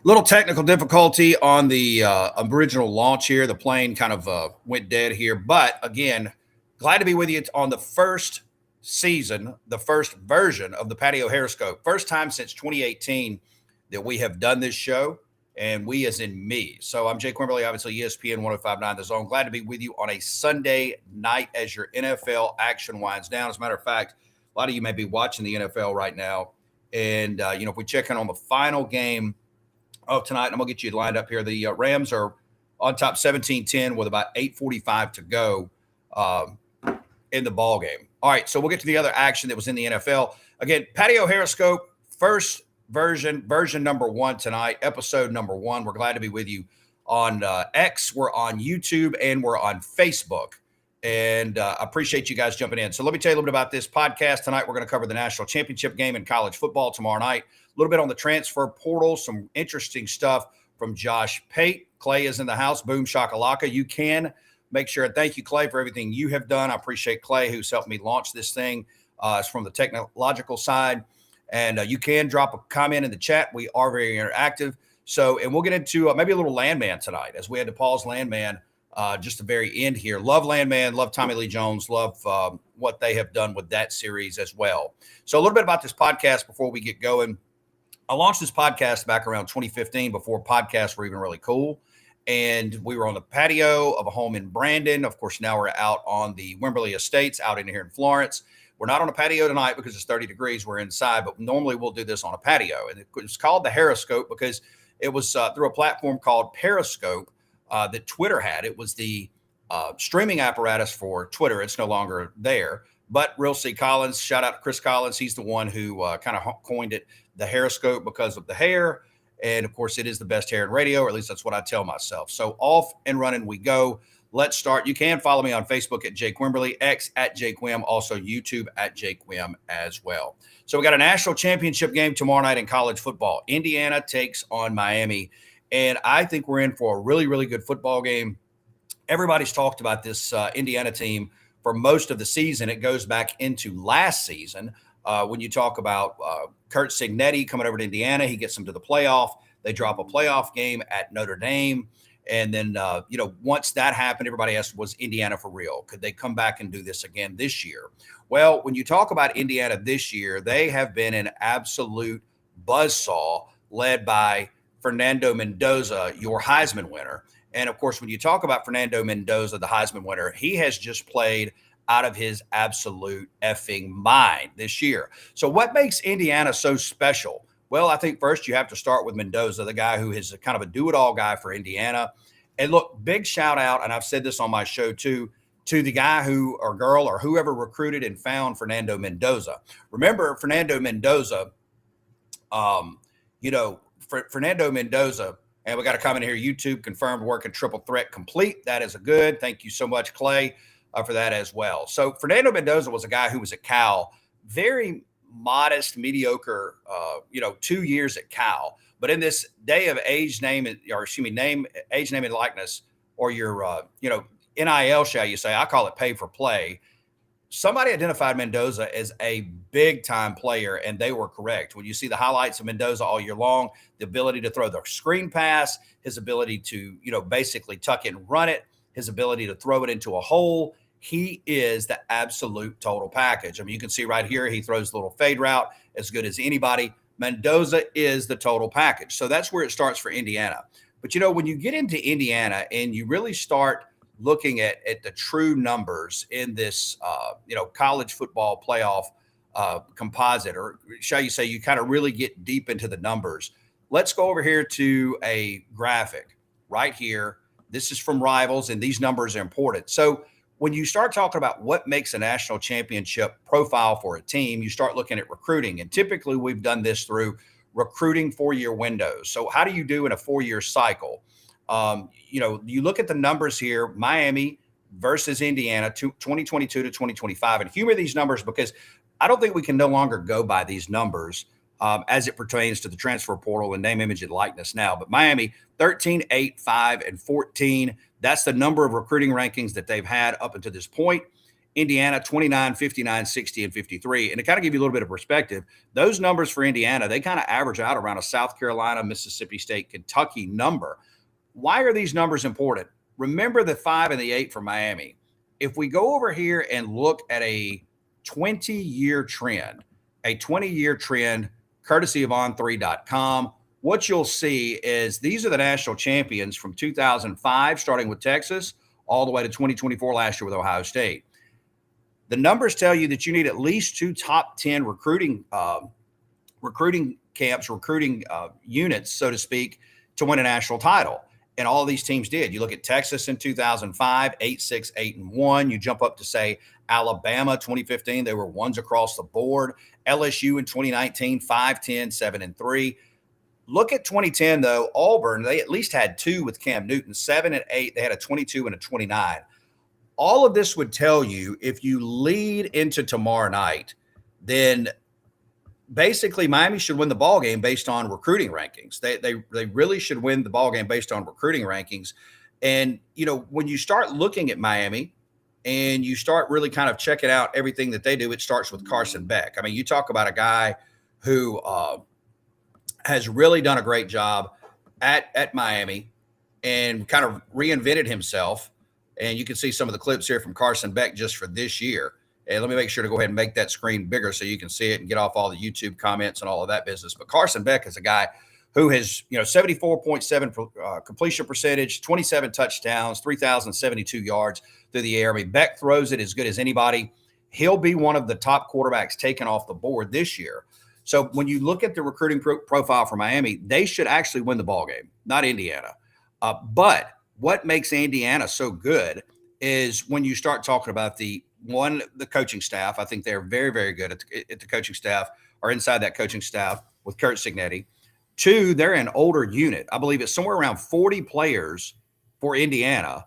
Little technical difficulty on the original launch here. The plane kind of went dead here. But again, glad to be with you on the first season, the first version of the Patio Harroscope. First time since 2018 that we have done this show, and we as in me. So I'm Jake Wimberly, obviously ESPN 1059 The Zone. Glad to be with you on a Sunday night as your NFL action winds down. As a matter of fact, a lot of you may be watching the NFL right now. And, if we check in on the final game of tonight. I'm going to get you lined up here. The Rams are on top 17-10 with about 8:45 to go um, in the ball game. All right, so we'll get to the other action that was in the NFL. Again, Patio Harroscope, first version number one tonight, episode number one. We're glad to be with you on X. We're on YouTube and we're on Facebook. And I appreciate you guys jumping in. So let me tell you a little bit about this podcast. Tonight, we're going to cover the national championship game in college football tomorrow night. A little bit on the transfer portal, some interesting stuff from Josh Pate. Clay is in the house. Boom shakalaka. You can make sure. Thank you, Clay, for everything you have done. I appreciate Clay, who's helped me launch this thing. It's from the technological side. And you can drop a comment in the chat. We are very interactive. So, and we'll get into maybe a little Landman tonight, as we had to pause Landman just the very end here. Love Landman, love Tommy Lee Jones, love what they have done with that series as well. So a little bit about this podcast before we get going. I launched this podcast back around 2015 before podcasts were even really cool. And we were on the patio of a home in Brandon. Of course, now we're out on the Wimberley Estates out in here in Florence. We're not on a patio tonight because it's 30 degrees. We're inside, but normally we'll do this on a patio. And it's called the Harroscope because it was through a platform called Periscope that Twitter had. It was the streaming apparatus for Twitter. It's no longer there. But Real C. Collins, shout out to Chris Collins. He's the one who kind of coined it, the Harroscope, because of the hair. And of course, it is the best hair in radio, or at least that's what I tell myself. So off and running we go. Let's start. You can follow me on Facebook at Jake Wimberly, X at Jake Wim, also YouTube at Jake Wim as well. So we got a national championship game tomorrow night in college football. Indiana takes on Miami. And I think we're in for a really, really good football game. Everybody's talked about this Indiana team for most of the season. It goes back into last season. When you talk about Kurt Cignetti coming over to Indiana, he gets them to the playoff. They drop a playoff game at Notre Dame. And then, once that happened, everybody asked, was Indiana for real? Could they come back and do this again this year? Well, when you talk about Indiana this year, they have been an absolute buzzsaw led by Fernando Mendoza, your Heisman winner. And of course, when you talk about Fernando Mendoza, the Heisman winner, he has just played out of his absolute effing mind this year. So what makes Indiana so special? Well, I think first you have to start with Mendoza, the guy who is kind of a do-it-all guy for Indiana. And look, big shout out, and I've said this on my show too, to the guy who or girl or whoever recruited and found Fernando Mendoza. Remember, Fernando Mendoza, Fernando Mendoza, and we got a comment here, YouTube confirmed working triple threat complete. That is a good. Thank you so much, Clay, for that as well. So Fernando Mendoza was a guy who was at Cal, very modest, mediocre, 2 years at Cal. But in this day of age, name, and likeness, or your, NIL, shall you say, I call it pay for play. Somebody identified Mendoza as a big time player, and they were correct. When you see the highlights of Mendoza all year long, the ability to throw the screen pass, his ability to, basically tuck it and run it, his ability to throw it into a hole, he is the absolute total package. I mean, you can see right here, he throws the little fade route as good as anybody. Mendoza is the total package. So that's where it starts for Indiana. But, when you get into Indiana and you really start looking at the true numbers in this, college football playoff composite, or shall you say, you kind of really get deep into the numbers. Let's go over here to a graphic right here. This is from Rivals, and these numbers are important. So when you start talking about what makes a national championship profile for a team, you start looking at recruiting. And typically we've done this through recruiting 4-year windows. So how do you do in a 4-year cycle? You look at the numbers here, Miami versus Indiana, 2022 to 2025, and humor these numbers because I don't think we can no longer go by these numbers as it pertains to the transfer portal and name, image, and likeness now. But Miami, 13, 8, 5, and 14. That's the number of recruiting rankings that they've had up until this point. Indiana 29, 59, 60, and 53. And to kind of give you a little bit of perspective, those numbers for Indiana, they kind of average out around a South Carolina, Mississippi State, Kentucky number. Why are these numbers important? Remember the 5 and the 8 for Miami. If we go over here and look at a 20-year trend, courtesy of on3.com, what you'll see is these are the national champions from 2005, starting with Texas, all the way to 2024 last year with Ohio State. The numbers tell you that you need at least 2 top 10 recruiting camps, units, so to speak, to win a national title. And all of these teams did. You look at Texas in 2005, 8-6, 8-1. You jump up to, say, Alabama 2015. They were ones across the board. LSU in 2019, 5-10, 7-3. Look at 2010, though. Auburn, they at least had 2 with Cam Newton, 7 and 8. They had a 22 and a 29. All of this would tell you if you lead into tomorrow night, then basically Miami should win the ball game based on recruiting rankings. They really should win the ball game based on recruiting rankings. And, you know, when you start looking at Miami and you start really kind of checking out everything that they do, it starts with Carson Beck. I mean, you talk about a guy who has really done a great job at Miami and kind of reinvented himself. And you can see some of the clips here from Carson Beck just for this year. And let me make sure to go ahead and make that screen bigger so you can see it and get off all the YouTube comments and all of that business. But Carson Beck is a guy who has, 74.7 completion percentage, 27 touchdowns, 3,072 yards through the air. I mean, Beck throws it as good as anybody. He'll be one of the top quarterbacks taken off the board this year. So when you look at the recruiting profile for Miami, they should actually win the ball game, not Indiana. But what makes Indiana so good is when you start talking about the coaching staff. I think they're very, very good at the coaching staff or inside that coaching staff with Curt Cignetti. 2, they're an older unit. I believe it's somewhere around 40 players for Indiana,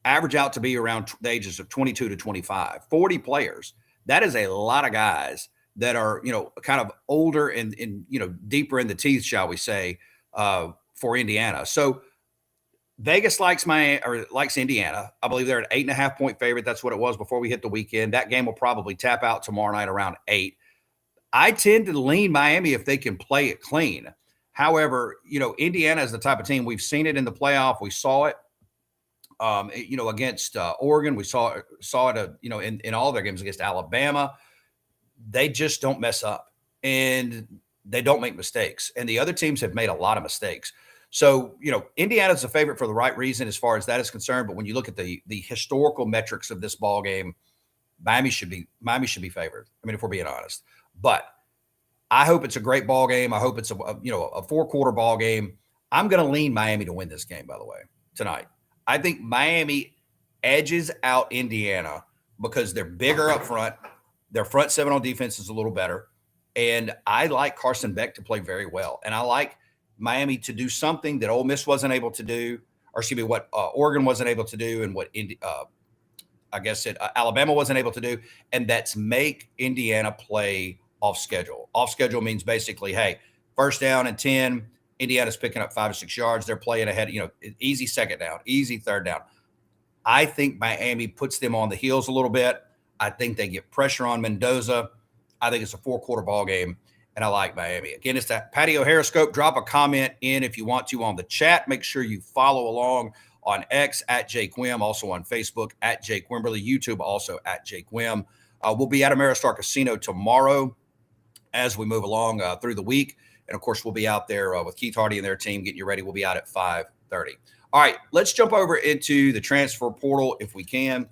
average out to be around the ages of 22 to 25. 40 players. That is a lot of guys that are, kind of older and deeper in the teeth, shall we say, for Indiana. So Vegas likes Indiana. I believe they're an 8.5-point favorite. That's what it was before we hit the weekend. That game will probably tap out tomorrow night around 8. I tend to lean Miami if they can play it clean. However, Indiana is the type of team, we've seen it in the playoff. We saw it, against Oregon. We saw it, in all their games against Alabama. They just don't mess up and they don't make mistakes. And the other teams have made a lot of mistakes. So, Indiana's a favorite for the right reason as far as that is concerned. But when you look at the historical metrics of this ball game, Miami should be favored. I mean, if we're being honest. But I hope it's a great ball game. I hope it's a 4-quarter ball game. I'm going to lean Miami to win this game, by the way, tonight. I think Miami edges out Indiana because they're bigger up front. Their front 7 on defense is a little better. And I like Carson Beck to play very well. And I like Miami to do something that Ole Miss wasn't able to do, or excuse me, what Oregon wasn't able to do, and what Alabama wasn't able to do, and that's make Indiana play off schedule. Off schedule means basically, hey, first down and 10, Indiana's picking up 5 or 6 yards. They're playing ahead, easy second down, easy third down. I think Miami puts them on the heels a little bit. I think they get pressure on Mendoza. I think it's a 4-quarter ball game. And I like Miami. Again, it's that Patty O'Harascope. Drop a comment in if you want to on the chat. Make sure you follow along on X at Jake Wim, also on Facebook at Jake Wimberly, YouTube also at Jake Wim. We'll be at Ameristar Casino tomorrow as we move along through the week. And, of course, we'll be out there with Keith Hardy and their team getting you ready. We'll be out at 5:30. All right, let's jump over into the transfer portal if we can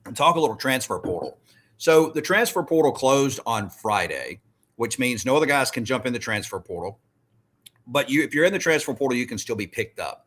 and talk a little transfer portal. So the transfer portal closed on Friday, which means no other guys can jump in the transfer portal. But if you're in the transfer portal, you can still be picked up.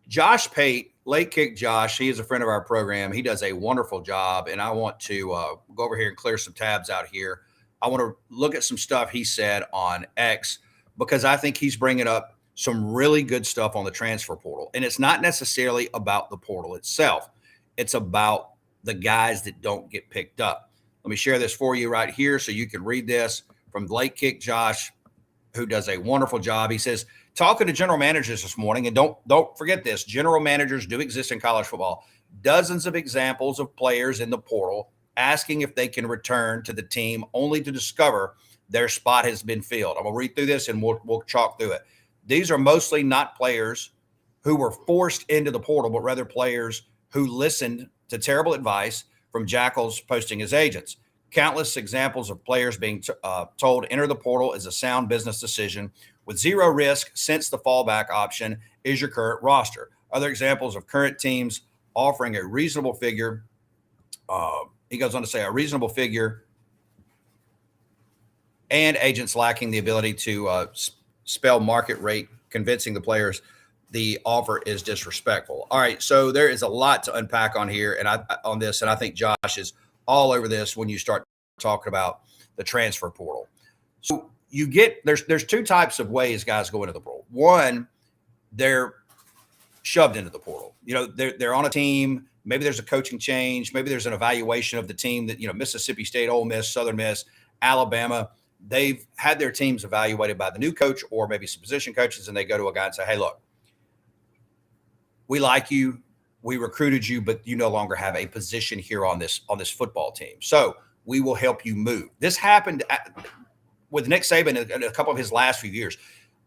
Josh Pate, Late Kick Josh, he is a friend of our program. He does a wonderful job, and I want to go over here and clear some tabs out here. I want to look at some stuff he said on X because I think he's bringing up some really good stuff on the transfer portal. And it's not necessarily about the portal itself. It's about the guys that don't get picked up. Let me share this for you right here so you can read this from Late Kick Josh, who does a wonderful job. He says, talking to general managers this morning, and don't forget this, general managers do exist in college football. Dozens of examples of players in the portal asking if they can return to the team only to discover their spot has been filled. I'm going to read through this and we'll chalk through it. These are mostly not players who were forced into the portal, but rather players who listened to terrible advice from jackals posting as agents. Countless examples of players being told enter the portal is a sound business decision with zero risk, since the fallback option is your current roster. Other examples of current teams offering a reasonable figure. He goes on to say a reasonable figure and agents lacking the ability to spell market rate, convincing the players the offer is disrespectful. All right, so there is a lot to unpack on here and I think Josh is all over this when you start talking about the transfer portal. So you get there's two types of ways guys go into the portal. One, they're shoved into the portal. You know, they're on a team. Maybe there's a coaching change. Maybe there's an evaluation of the team that, you know, Mississippi State, Ole Miss, Southern Miss, Alabama. They've had their teams evaluated by the new coach or maybe some position coaches, and they go to a guy and say, hey, look, we like you. We recruited you, but you no longer have a position here on this football team. So we will help you move. This happened with Nick Saban in a couple of his last few years.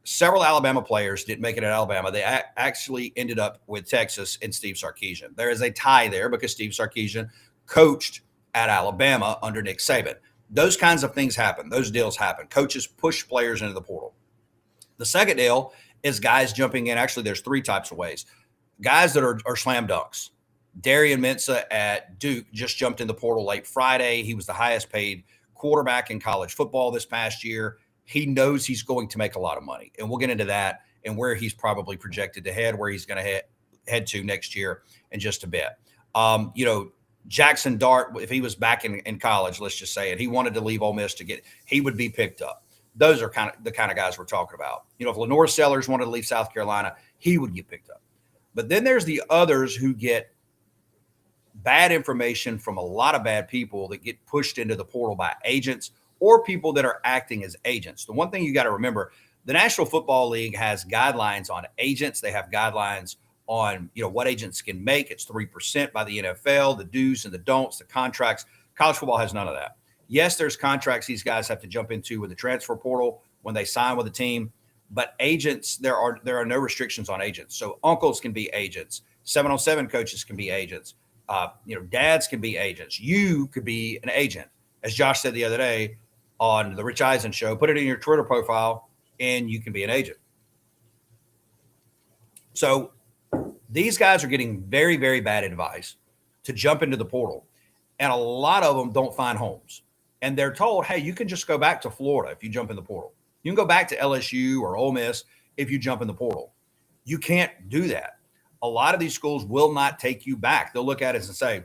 Several Alabama players didn't make it at Alabama. They actually ended up with Texas and Steve Sarkisian. There is a tie there because Steve Sarkisian coached at Alabama under Nick Saban. Those kinds of things happen. Those deals happen. Coaches push players into the portal. The second deal is guys jumping in. Actually, there's three types of ways. Guys that are slam dunks. Darian Mensah at Duke just jumped in the portal late Friday. He was the highest paid quarterback in college football this past year. He knows he's going to make a lot of money. And we'll get into that and where he's probably projected to head, where he's going to head to next year in just a bit. You know, Jackson Dart, if he was back in college, let's just say it, he wanted to leave Ole Miss he would be picked up. Those are the kind of guys we're talking about. You know, if Lenore Sellers wanted to leave South Carolina, he would get picked up. But then there's the others who get bad information from a lot of bad people that get pushed into the portal by agents or people that are acting as agents. The one thing you got to remember, the National Football League has guidelines on agents. They have guidelines on, you know, what agents can make. It's 3% by the NFL, the do's and the don'ts, the contracts. College football has none of that. Yes, there's contracts these guys have to jump into with the transfer portal when they sign with a team. But agents, there are no restrictions on agents. So uncles can be agents. 7-on-7 coaches can be agents. You know, dads can be agents. You could be an agent. As Josh said the other day on the Rich Eisen show, put it in your Twitter profile and you can be an agent. So these guys are getting very, very bad advice to jump into the portal. And a lot of them don't find homes. And they're told, hey, you can just go back to Florida if you jump in the portal. You can go back to LSU or Ole Miss if you jump in the portal. You can't do that. A lot of these schools will not take you back. They'll look at it and say,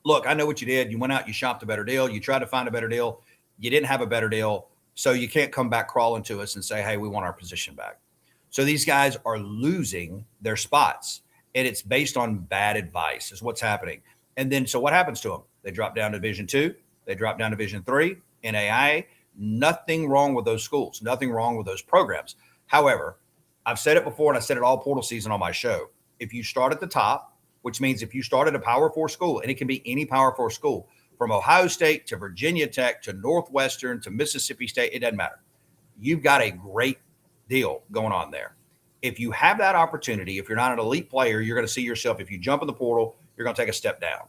look, I know what you did. You went out, you shopped a better deal. You tried to find a better deal. You didn't have a better deal. So you can't come back crawling to us and say, hey, we want our position back. So these guys are losing their spots. And it's based on bad advice is what's happening. And then, so what happens to them? They drop down to Division II. They drop down to Division III, NAIA. Nothing wrong with those schools. Nothing wrong with those programs. However, I've said it before, and I said it all portal season on my show. If you start at the top, which means if you start at a Power 4 school, and it can be any Power 4 school, from Ohio State to Virginia Tech to Northwestern to Mississippi State, it doesn't matter. You've got a great deal going on there. If you have that opportunity, if you're not an elite player, you're going to see yourself, if you jump in the portal, you're going to take a step down.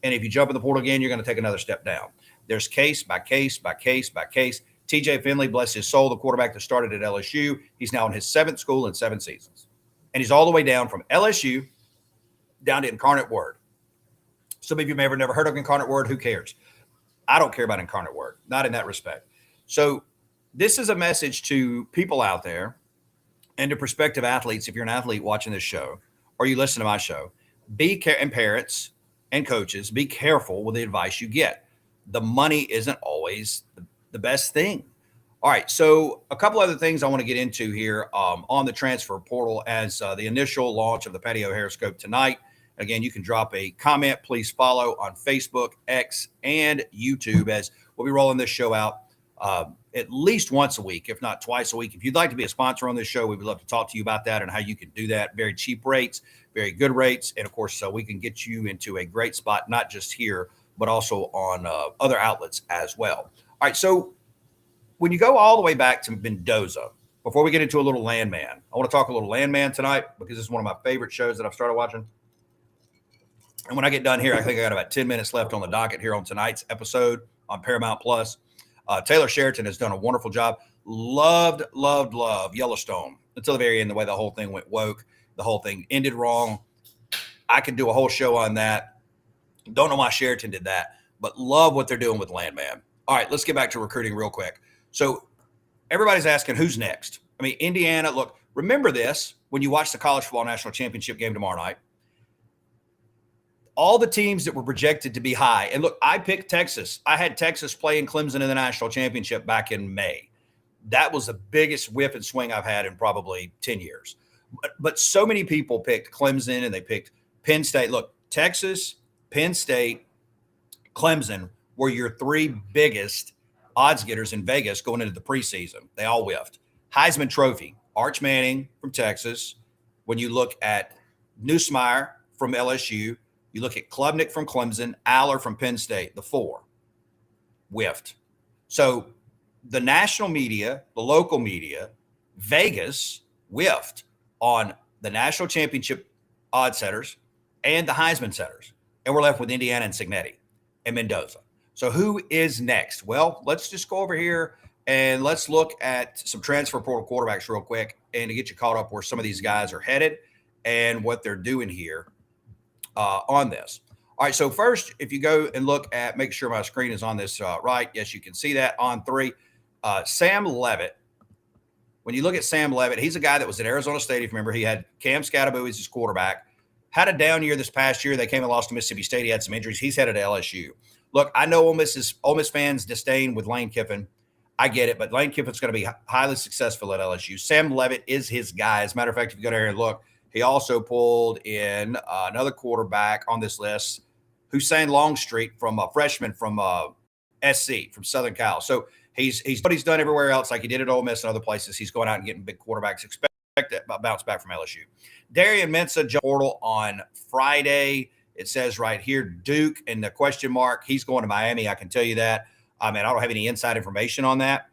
And if you jump in the portal again, you're going to take another step down. There's case by case by case by case. TJ Finley, bless his soul, the quarterback that started at LSU. He's now in his 7th school in 7 seasons. And he's all the way down from LSU down to Incarnate Word. Some of you may have never heard of Incarnate Word. Who cares? I don't care about Incarnate Word, not in that respect. So this is a message to people out there and to prospective athletes. If you're an athlete watching this show or you listen to my show, and parents and coaches, be careful with the advice you get. The money isn't always the best thing. All right, so a couple other things I want to get into here on the transfer portal as the initial launch of the Patty O'Hare Scope tonight. Again, you can drop a comment. Please follow on Facebook, X, and YouTube as we'll be rolling this show out at least once a week, if not twice a week. If you'd like to be a sponsor on this show, we would love to talk to you about that and how you can do that. Very cheap rates, very good rates. And of course, so we can get you into a great spot, not just here, but also on other outlets as well. All right. So when you go all the way back to Mendoza, before we get into a little Landman, I want to talk a little Landman tonight because this is one of my favorite shows that I've started watching. And when I get done here, I think I got about 10 minutes left on the docket here on tonight's episode on Paramount Plus. Taylor Sheridan has done a wonderful job. Loved Yellowstone until the very end, the way the whole thing went woke. The whole thing ended wrong. I could do a whole show on that. Don't know why Sheridan did that, but love what they're doing with Landman. All right, let's get back to recruiting real quick. So everybody's asking who's next. I mean, Indiana, look, remember this when you watch the College Football National Championship game tomorrow night. All the teams that were projected to be high. And look, I picked Texas. I had Texas playing Clemson in the national championship back in May. That was the biggest whip and swing I've had in probably 10 years. But so many people picked Clemson and they picked Penn State. Look, Texas, Penn State, Clemson were your three biggest odds getters in Vegas going into the preseason. They all whiffed. Heisman Trophy, Arch Manning from Texas. When you look at Nussmeier from LSU, you look at Klubnik from Clemson, Aller from Penn State, the four whiffed. So the national media, the local media, Vegas whiffed on the national championship odd setters and the Heisman setters. And we're left with Indiana and Cignetti and Mendoza. So who is next? Well, let's just go over here and let's look at some transfer portal quarterbacks real quick and to get you caught up where some of these guys are headed and what they're doing here on this. All right, so first, if you go and look at, make sure my screen is on this right. Yes, you can see that on 3. Sam Levitt. When you look at Sam Levitt, he's a guy that was at Arizona State. If you remember, he had Cam Scatterbo as his quarterback. Had a down year this past year. They came and lost to Mississippi State. He had some injuries. He's headed to LSU. Look, I know Ole Miss fans disdain with Lane Kiffin. I get it, but Lane Kiffin's going to be highly successful at LSU. Sam Levitt is his guy. As a matter of fact, if you go there and look, he also pulled in another quarterback on this list, Hussein Longstreet, from a freshman from SC, from Southern Cal. So he's what he's done everywhere else, like he did at Ole Miss and other places. He's going out and getting big quarterbacks. Expect a bounce back from LSU. Darian Mensah, portal on Friday. It says right here, Duke, and the question mark. He's going to Miami. I can tell you that. I mean, I don't have any inside information on that.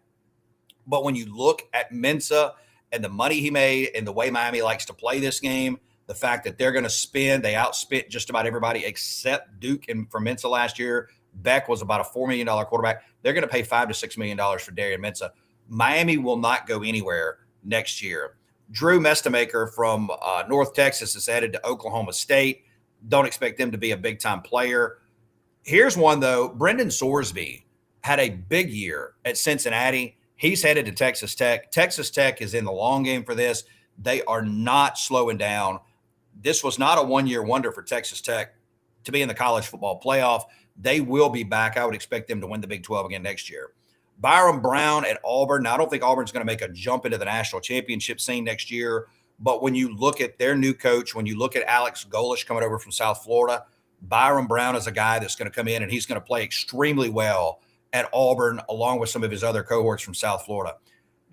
But when you look at Mensah and the money he made and the way Miami likes to play this game, the fact that they're going to spend, they outspent just about everybody except Duke and for Mensah last year. Beck was about a $4 million quarterback. They're going to pay $5 to $6 million for Darian Mensah. Miami will not go anywhere next year. Drew Mestamaker from North Texas is headed to Oklahoma State. Don't expect them to be a big-time player. Here's one, though. Brendan Sorsby had a big year at Cincinnati. He's headed to Texas Tech. Texas Tech is in the long game for this. They are not slowing down. This was not a one-year wonder for Texas Tech to be in the college football playoff. They will be back. I would expect them to win the Big 12 again next year. Byron Brown at Auburn. Now, I don't think Auburn's going to make a jump into the national championship scene next year, but when you look at their new coach, when you look at Alex Golesh coming over from South Florida, Byron Brown is a guy that's going to come in and he's going to play extremely well at Auburn, along with some of his other cohorts from South Florida.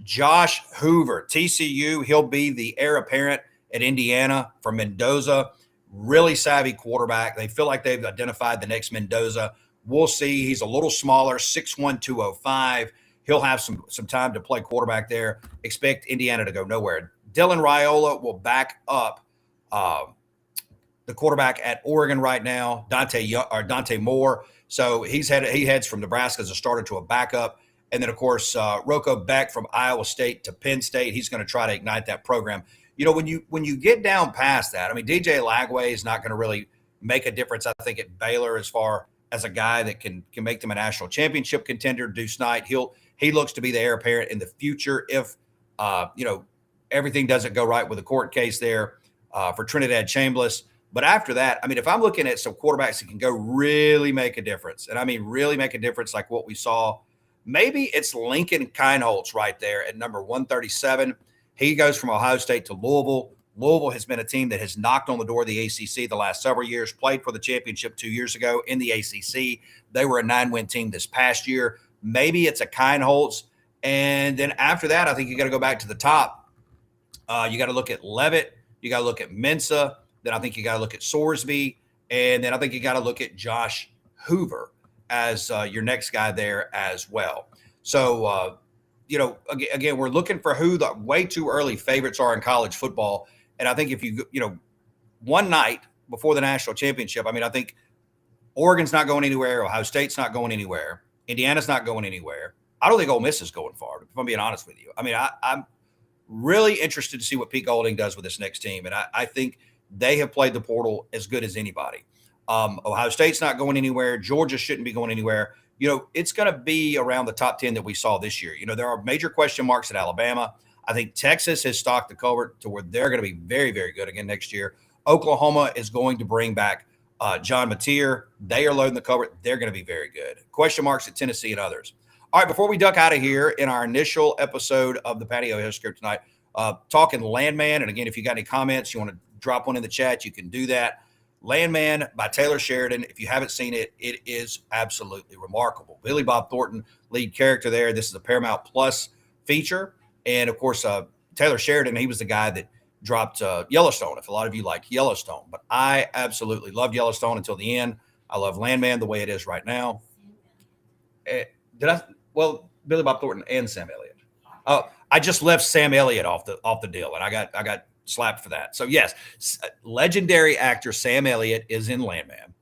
Josh Hoover, TCU, he'll be the heir apparent at Indiana from Mendoza. Really savvy quarterback. They feel like they've identified the next Mendoza. We'll see. He's a little smaller, 6'1", 205. He'll have some time to play quarterback there. Expect Indiana to go nowhere. Dylan Raiola will back up the quarterback at Oregon right now, Dante Moore. So he heads from Nebraska as a starter to a backup. And then, of course, Rocco Beck from Iowa State to Penn State. He's going to try to ignite that program. You know, when you get down past that, I mean, DJ Lagway is not going to really make a difference, I think, at Baylor as far as a guy that can make them a national championship contender. Deuce Knight, he looks to be the heir apparent in the future if everything doesn't go right with the court case there for Trinidad Chambliss. But after that, I mean, if I'm looking at some quarterbacks that can go really make a difference, and I mean really make a difference like what we saw, maybe it's Lincoln Kienholz right there at number 137. He goes from Ohio State to Louisville. Louisville has been a team that has knocked on the door of the ACC the last several years, played for the championship 2 years ago in the ACC. They were a 9-win team this past year. Maybe it's a Kienholz. And then after that, I think you got to go back to the top. You got to look at Levitt. You got to look at Mensah. Then I think you got to look at Sorsby. And then I think you got to look at Josh Hoover as your next guy there as well. So, again, we're looking for who the way too early favorites are in college football. And I think if one night before the national championship, I think Oregon's not going anywhere. Ohio State's not going anywhere. Indiana's not going anywhere. I don't think Ole Miss is going far, if I'm being honest with you. I'm really interested to see what Pete Golding does with this next team. And I think they have played the portal as good as anybody. Ohio State's not going anywhere. Georgia shouldn't be going anywhere. It's going to be around the top 10 that we saw this year. There are major question marks at Alabama. I think Texas has stocked the cupboard to where they're going to be very, very good again next year. Oklahoma is going to bring back John Mateer. They are loading the cupboard. They're going to be very good. Question marks at Tennessee and others. All right, before we duck out of here in our initial episode of the Patio Hill Script tonight, talking Landman. And again, if you got any comments, you want to drop one in the chat, you can do that. Landman by Taylor Sheridan. If you haven't seen it, it is absolutely remarkable. Billy Bob Thornton, lead character there. This is a Paramount Plus feature. And, of course, Taylor Sheridan, he was the guy that dropped Yellowstone, if a lot of you like Yellowstone. But I absolutely loved Yellowstone until the end. I love Landman the way it is right now. Billy Bob Thornton and Sam Elliott. Oh, I just left Sam Elliott off the deal, and I got slapped for that. So yes, legendary actor Sam Elliott is in Landman,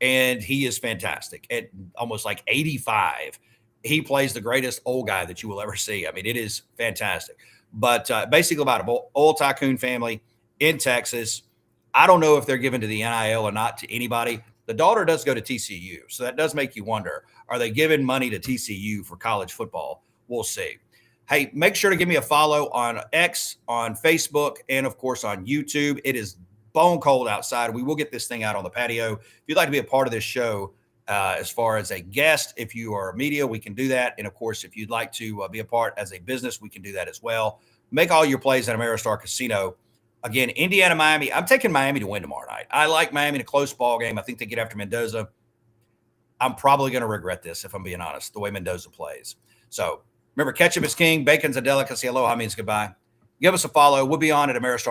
and he is fantastic. At almost like 85, he plays the greatest old guy that you will ever see. It is fantastic. But basically about an oil tycoon family in Texas. I don't know if they're given to the NIL or not to anybody. The daughter does go to TCU, so that does make you wonder, are they giving money to TCU for college football? We'll see. Hey, make sure to give me a follow on X, on Facebook, and, of course, on YouTube. It is bone cold outside. We will get this thing out on the patio. If you'd like to be a part of this show as far as a guest, if you are media, we can do that. And, of course, if you'd like to be a part as a business, we can do that as well. Make all your plays at Ameristar Casino. Again, Indiana, Miami. I'm taking Miami to win tomorrow night. I like Miami in a close ball game. I think they get after Mendoza. I'm probably going to regret this, if I'm being honest, the way Mendoza plays. So remember, ketchup is king. Bacon's a delicacy. Aloha means goodbye. Give us a follow. We'll be on at Ameristar.